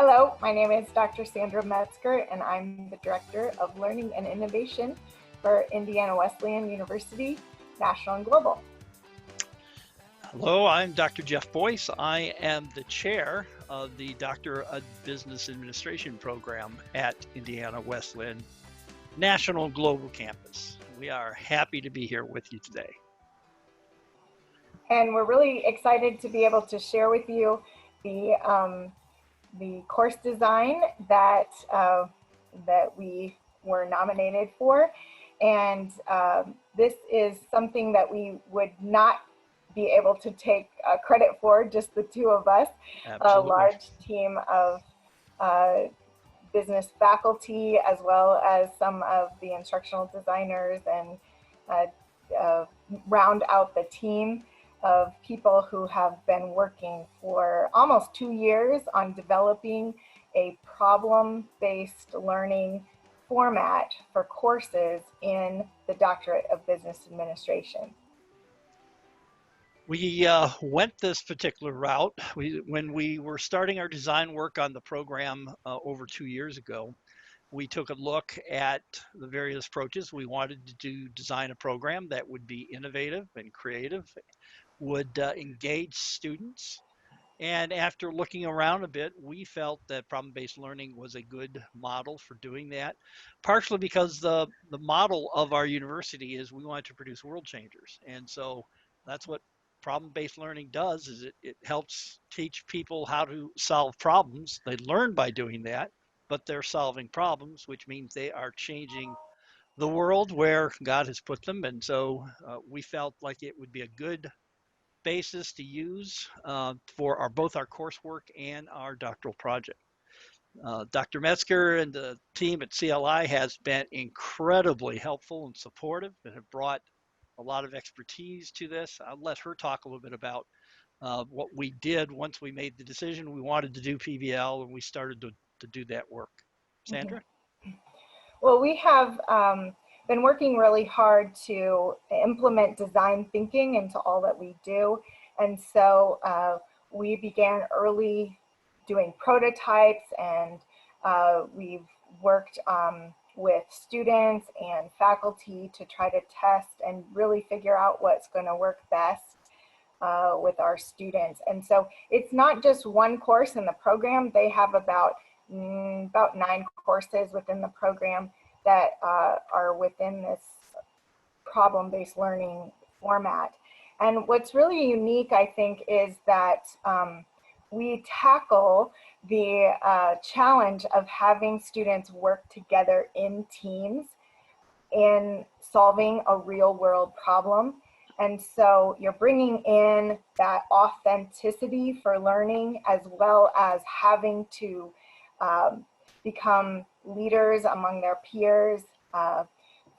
Hello, my name is Dr. Sandra Metzger, and I'm the Director of Learning and Innovation for Indiana Wesleyan University, National and Global. Hello, I'm Dr. Jeff Boyce. I am the chair of the Doctor of Business Administration program at Indiana Wesleyan National and Global Campus. We are happy to be here with you today. And we're really excited to be able to share with you the course design that we were nominated for. And this is something that we would not be able to take credit for, just the two of us. Absolutely. A large team of business faculty, as well as some of the instructional designers, and round out the team of people who have been working for almost 2 years on developing a problem-based learning format for courses in the Doctorate of Business Administration. We went this particular route. When we were starting our design work on the program over 2 years ago, we took a look at the various approaches. We wanted to design a program that would be innovative and creative, would engage students. And after looking around a bit, we felt that problem-based learning was a good model for doing that, partially because the model of our university is we want to produce world changers. And so that's what problem-based learning does, is it helps teach people how to solve problems. They learn by doing that, but they're solving problems, which means they are changing the world where God has put them. And so we felt like it would be a good basis to use for both our coursework and our doctoral project. Dr. Metzger and the team at CLI has been incredibly helpful and supportive and have brought a lot of expertise to this. I'll let her talk a little bit about what we did once we made the decision we wanted to do PBL and we started to do that work. Sandra? Well, we have been working really hard to implement design thinking into all that we do. And so we began early doing prototypes, and we've worked with students and faculty to try to test and really figure out what's going to work best with our students. And so it's not just one course in the program. They have about 9 courses within the program that are within this problem-based learning format. And what's really unique, I think, is that we tackle the challenge of having students work together in teams in solving a real-world problem. And so you're bringing in that authenticity for learning, as well as having to become leaders among their peers.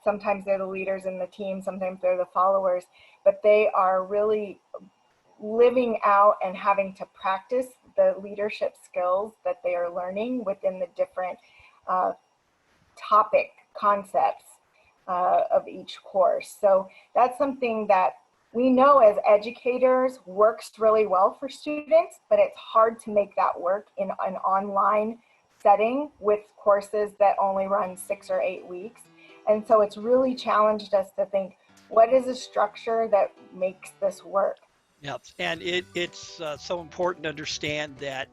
Sometimes they're the leaders in the team, sometimes they're the followers, but they are really living out and having to practice the leadership skills that they are learning within the different topic concepts of each course. So that's something that we know as educators works really well for students, but it's hard to make that work in an online setting with courses that only run 6 or 8 weeks. And so it's really challenged us to think, what is a structure that makes this work? Yeah, and it's so important to understand that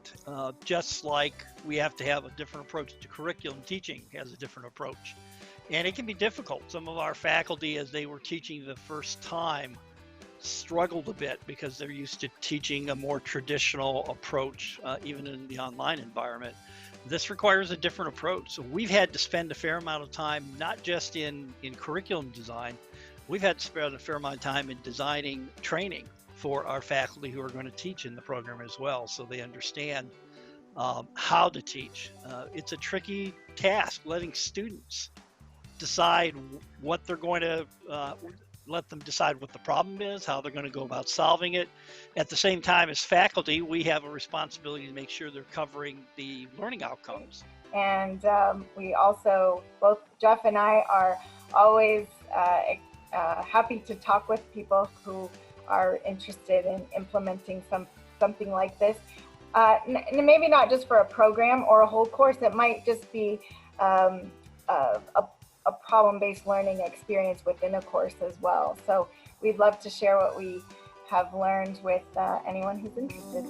just like we have to have a different approach to curriculum, teaching has a different approach. And it can be difficult. Some of our faculty, as they were teaching the first time, struggled a bit because they're used to teaching a more traditional approach, even in the online environment. This requires a different approach. So we've had to spend a fair amount of time, not just in curriculum design, we've had to spend a fair amount of time in designing training for our faculty who are going to teach in the program as well, so they understand how to teach. It's a tricky task, letting students decide what they're going to, let them decide what the problem is, how they're going to go about solving it. At the same time, as faculty, we have a responsibility to make sure they're covering the learning outcomes. And we also, both Jeff and I, are always happy to talk with people who are interested in implementing something like this. Maybe not just for a program or a whole course. It might just be a problem-based learning experience within a course as well. So we'd love to share what we have learned with anyone who's interested.